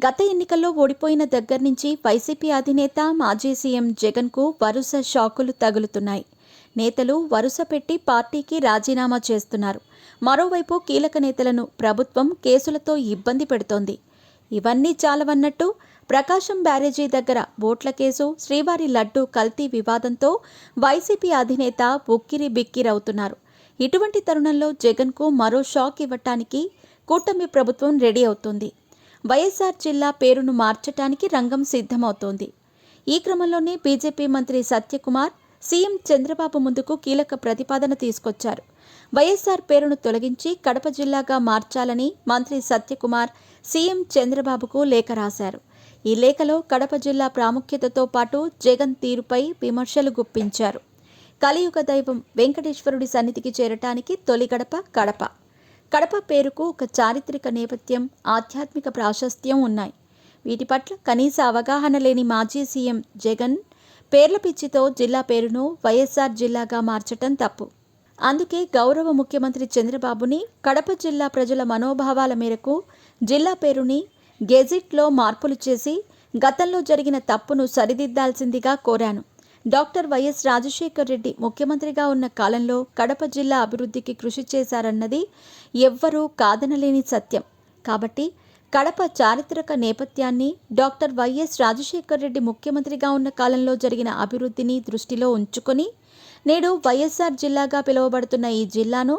గత ఎన్నికల్లో ఓడిపోయిన దగ్గర నుంచి వైసీపీ అధినేత మాజీ సీఎం జగన్కు వరుస షాకులు తగులుతున్నాయి. నేతలు వరుస పెట్టి పార్టీకి రాజీనామా చేస్తున్నారు. మరోవైపు కీలక నేతలను ప్రభుత్వం కేసులతో ఇబ్బంది పెడుతోంది. ఇవన్నీ చాలవన్నట్టు ప్రకాశం బ్యారేజీ దగ్గర బోట్ల కేసు, శ్రీవారి లడ్డూ కల్తీ వివాదంతో వైసీపీ అధినేత ఉక్కిరి బిక్కిరవుతున్నారు. ఇటువంటి తరుణంలో జగన్కు మరో షాక్ ఇవ్వటానికి కూటమి ప్రభుత్వం రెడీ అవుతోంది. వైఎస్ఆర్ జిల్లా పేరును మార్చటానికి రంగం సిద్ధమవుతోంది. ఈ క్రమంలోనే బీజేపీ మంత్రి సత్యకుమార్ సీఎం చంద్రబాబు ముందుకు కీలక ప్రతిపాదన తీసుకొచ్చారు. వైఎస్ఆర్ పేరును తొలగించి కడప జిల్లాగా మార్చాలని మంత్రి సత్యకుమార్ సీఎం చంద్రబాబుకు లేఖ రాశారు. ఈ లేఖలో కడప జిల్లా ప్రాముఖ్యతతో పాటు జగన్ తీరుపై విమర్శలు గుప్పించారు. కలియుగ దైవం వెంకటేశ్వరుడి సన్నిధికి చేరటానికి తొలి గడప కడప. కడప పేరుకు ఒక చారిత్రక నేపథ్యం, ఆధ్యాత్మిక ప్రాశస్త్యం ఉన్నాయి. వీటి పట్ల కనీస అవగాహన లేని మాజీ సీఎం జగన్ పేర్ల పిచ్చితో జిల్లా పేరును వైఎస్ఆర్ జిల్లాగా మార్చటం తప్పు. అందుకే గౌరవ ముఖ్యమంత్రి చంద్రబాబుని కడప జిల్లా ప్రజల మనోభావాల మేరకు జిల్లా పేరుని గెజిట్లో మార్పులు చేసి గతంలో జరిగిన తప్పును సరిదిద్దాల్సిందిగా కోరాను. డాక్టర్ వైఎస్ రాజశేఖర్ రెడ్డి ముఖ్యమంత్రిగా ఉన్న కాలంలో కడప జిల్లా అభివృద్ధికి కృషి చేశారన్నది ఎవ్వరూ కాదనలేని సత్యం. కాబట్టి కడప చారిత్రక నేపథ్యాన్ని, డాక్టర్ వైఎస్ రాజశేఖర్ రెడ్డి ముఖ్యమంత్రిగా ఉన్న కాలంలో జరిగిన అభివృద్ధిని దృష్టిలో ఉంచుకొని నేడు వైఎస్ఆర్ జిల్లాగా పిలువబడుతున్న ఈ జిల్లాను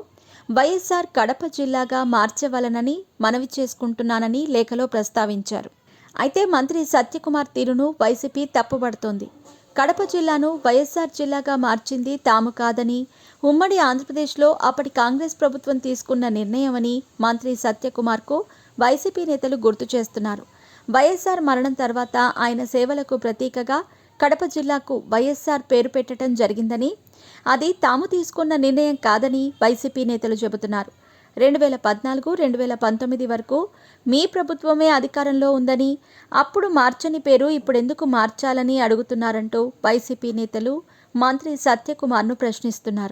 వైఎస్ఆర్ కడప జిల్లాగా మార్చవలనని మనవి చేసుకుంటున్నానని లేఖలో ప్రస్తావించారు. అయితే మంత్రి సత్యకుమార్ తీరును వైసీపీ తప్పుపడుతోంది. కడప జిల్లాను వైఎస్ఆర్ జిల్లాగా మార్చింది తాము కాదని, ఉమ్మడి ఆంధ్రప్రదేశ్లో అప్పటి కాంగ్రెస్ ప్రభుత్వం తీసుకున్న నిర్ణయమని మంత్రి సత్యకుమార్కు వైసీపీ నేతలు గుర్తు చేస్తున్నారు. వైఎస్ఆర్ మరణం తర్వాత ఆయన సేవలకు ప్రతీకగా కడప జిల్లాకు వైఎస్ఆర్ పేరు పెట్టడం జరిగిందని, అది తాము తీసుకున్న నిర్ణయం కాదని వైసీపీ నేతలు చెబుతున్నారు. 2014-2019 వరకు మీ ప్రభుత్వమే అధికారంలో ఉందని, అప్పుడు మార్చని పేరు ఇప్పుడెందుకు మార్చాలని అడుగుతున్నారంటూ వైసీపీ నేతలు మంత్రి సత్యకుమార్ను ప్రశ్నిస్తున్నారు.